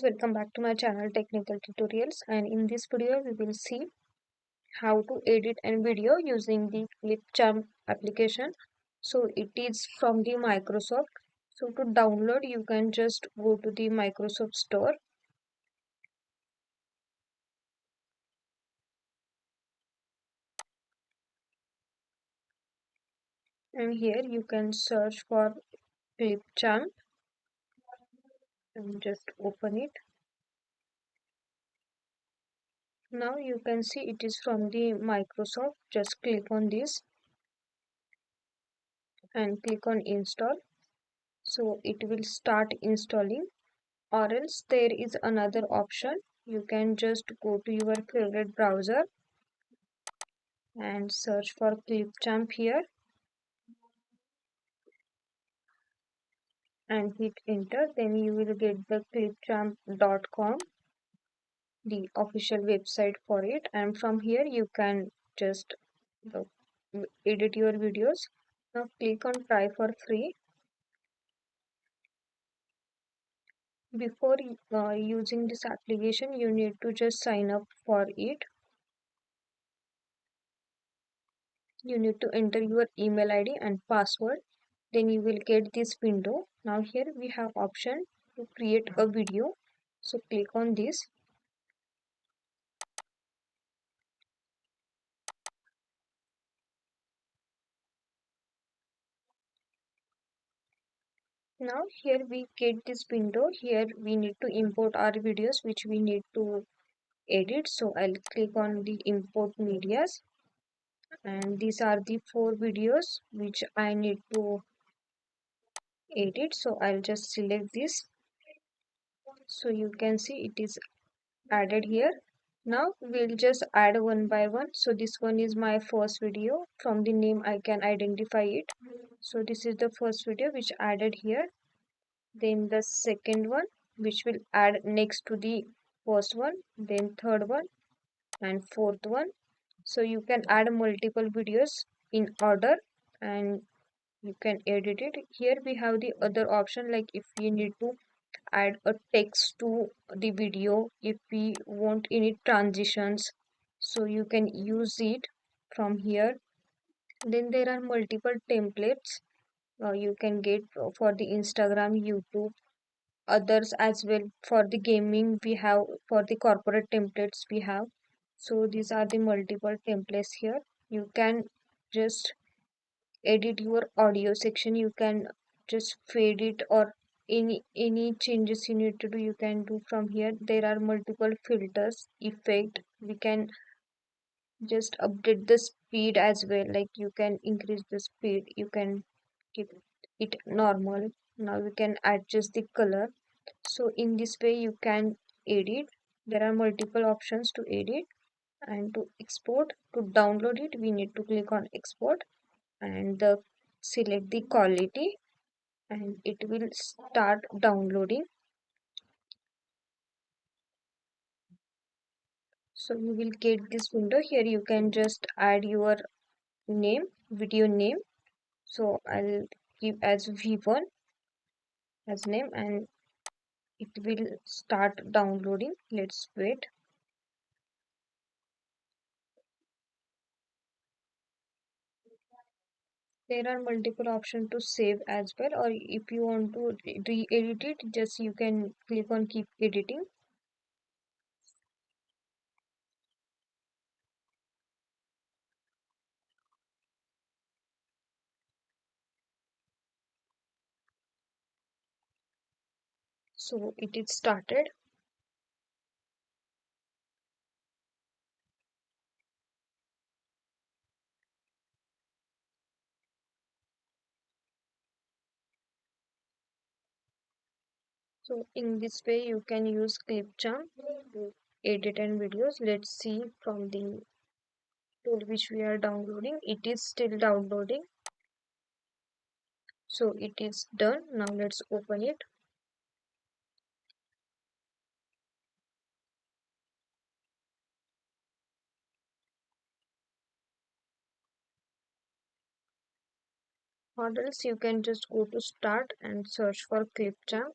Welcome back to my channel Technical Tutorials, and in this video we will see how to edit a video using the Clipchamp application. So it is from the Microsoft. So to download you can just go to the Microsoft store, and here you can search for Clipchamp and just open it. Now you can see it is from the Microsoft. Just click on this and click on install. So it will start installing, or else there is another option. You can just go to your favorite browser and search for Clipchamp here and hit enter. Then you will get the clipchamp.com, the official website for it, and from here you can just uh, edit your videos. Now click on try for free. Before using this application you need to just sign up for it. You need to enter your email ID and password. Then you will get this window. Now here we have option to create a video. So click on this. Now here we get this window. Here we need to import our videos which we need to edit. So I'll click on the import medias, and these are the 4 videos which I need to edit. So I'll just select this. So you can see it is added here. Now we'll just add one by one. So this one is my first video. From the name I can identify it. So this is the first video which added here. Then the second one which will add next to the first one. Then third one and fourth one. So you can add multiple videos in order and you can edit it. Here we have the other option, like if you need to add a text to the video, if we want any transitions, so you can use it from here. Then there are multiple templates you can get for the Instagram, YouTube, others as well. For the gaming we have, for the corporate templates we have. So these are the multiple templates here. You can just edit your audio section. You can just fade it, or any changes you need to do you can do from here. There are multiple filters, effect. We can just update the speed as well, like you can increase the speed, you can keep it normal. Now you can adjust the color. So in this way you can edit. There are multiple options to edit. And to export, to download it, we need to click on export and select the quality, and it will start downloading. So you will get this window. Here you can just add your name, video name. So I'll give as V1 as name, and it will start downloading. Let's wait. There are multiple options to save as well, or if you want to re-edit it, just you can click on keep editing. So it is started. So in this way you can use Clipchamp to edit and videos. Let's see from the tool which we are downloading. It is still downloading. So it is done. Now let's open it. Or else you can just go to start and search for Clipchamp.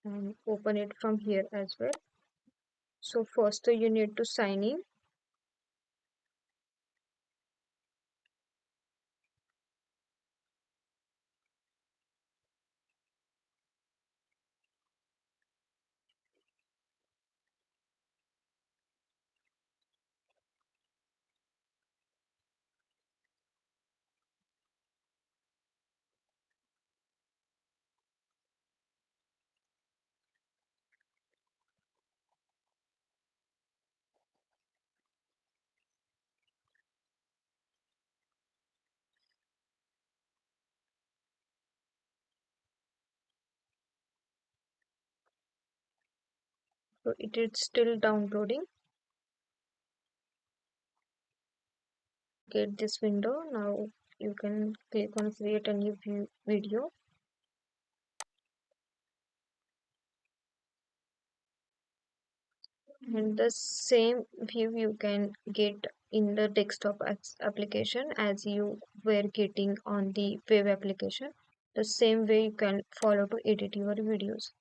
and open it from here as well. So first you need to sign in. So it is still downloading. Get this window. Now you can click on create a new video, and the same view you can get in the desktop application as you were getting on the web application. The same way you can follow to edit your videos.